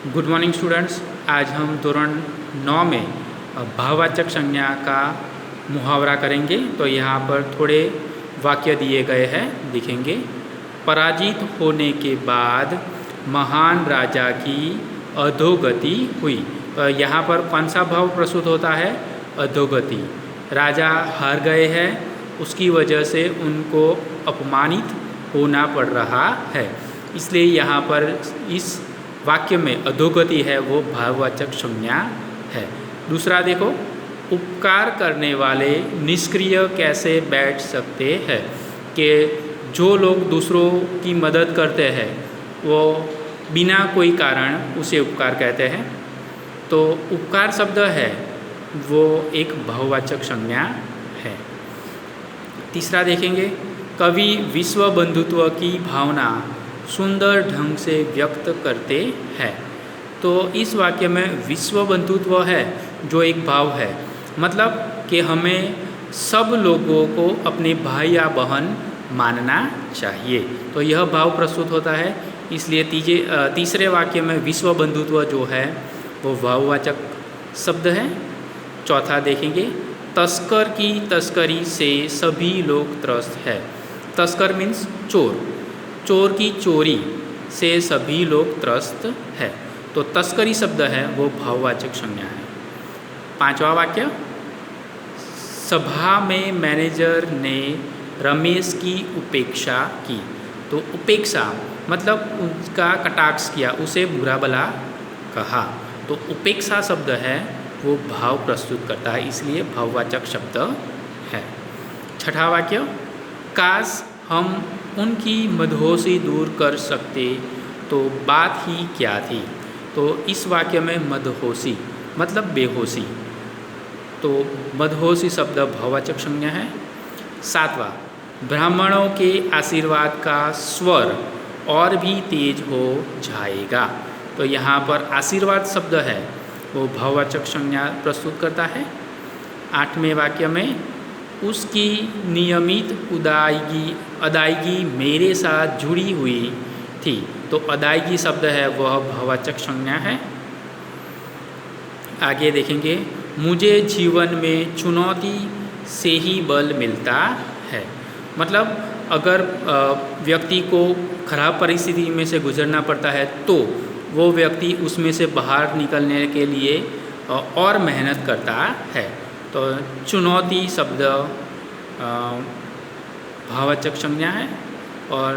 Good morning students. आज हम धोरण 9 में भाववाचक संज्ञा का मुहावरा करेंगे। तो यहाँ पर थोड़े वाक्य दिए गए हैं, लिखेंगे। पराजित होने के बाद महान राजा की अधोगति हुई। यहाँ पर कौन सा भाव प्रस्तुत होता है? अधोगति। राजा हार गए हैं, उसकी वजह से उनको अपमानित होना पड़ रहा है, इसलिए यहाँ पर इस वाक्य में अधोगति है वो भाववाचक संज्ञा है। दूसरा देखो, उपकार करने वाले निष्क्रिय कैसे बैठ सकते हैं? कि जो लोग दूसरों की मदद करते हैं वो बिना कोई कारण उसे उपकार कहते हैं। तो उपकार शब्द है वो एक भाववाचक संज्ञा है। तीसरा देखेंगे, कवि विश्व बंधुत्व की भावना सुंदर ढंग से व्यक्त करते हैं। तो इस वाक्य में विश्व बंधुत्व है जो एक भाव है, मतलब कि हमें सब लोगों को अपने भाई या बहन मानना चाहिए। तो यह भाव प्रस्तुत होता है, इसलिए तीसरे वाक्य में विश्व बंधुत्व जो है वो भाववाचक शब्द है। चौथा देखेंगे, तस्कर की तस्करी से सभी लोग त्रस्त है। तस्कर मीन्स चोर, चोर की चोरी से सभी लोग त्रस्त है। तो तस्करी शब्द है वो भाववाचक संज्ञा है। पांचवा वाक्य, सभा में मैनेजर ने रमेश की उपेक्षा की। तो उपेक्षा मतलब उसका कटाक्ष किया, उसे बुरा भला कहा। तो उपेक्षा शब्द है वो भाव प्रस्तुत करता है, इसलिए भाववाचक शब्द है। छठा वाक्य, काश हम उनकी मदहोशी दूर कर सकते तो बात ही क्या थी। तो इस वाक्य में मदहोशी मतलब बेहोशी, तो मदहोशी शब्द भाववाचक संज्ञा है। सातवां, ब्राह्मणों के आशीर्वाद का स्वर और भी तेज हो जाएगा। तो यहाँ पर आशीर्वाद शब्द है वो भाववाचक संज्ञा प्रस्तुत करता है। आठवें वाक्य में, उसकी नियमित अदायगी मेरे साथ जुड़ी हुई थी। तो अदायगी शब्द है वह भाववाचक संज्ञा है। आगे देखेंगे, मुझे जीवन में चुनौती से ही बल मिलता है। मतलब अगर व्यक्ति को खराब परिस्थिति में से गुजरना पड़ता है तो वो व्यक्ति उसमें से बाहर निकलने के लिए और मेहनत करता है। तो चुनौती शब्द भाववाचक संज्ञा है। और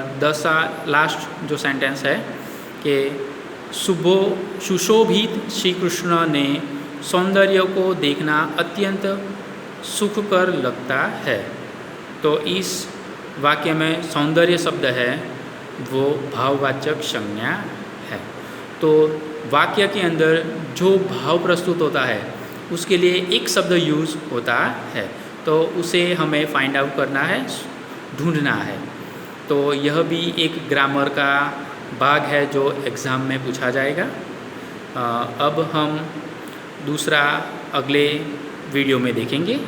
लास्ट जो सेंटेंस है कि सुशोभित श्री कृष्ण ने सौंदर्य को देखना अत्यंत सुखकर लगता है। तो इस वाक्य में सौंदर्य शब्द है वो भाववाचक संज्ञा है। तो वाक्य के अंदर जो भाव प्रस्तुत होता है उसके लिए एक शब्द यूज़ होता है, तो उसे हमें फाइंड आउट करना है, ढूंढना है। तो यह भी एक ग्रामर का भाग है जो एग्ज़ाम में पूछा जाएगा। अब हम दूसरा अगले वीडियो में देखेंगे।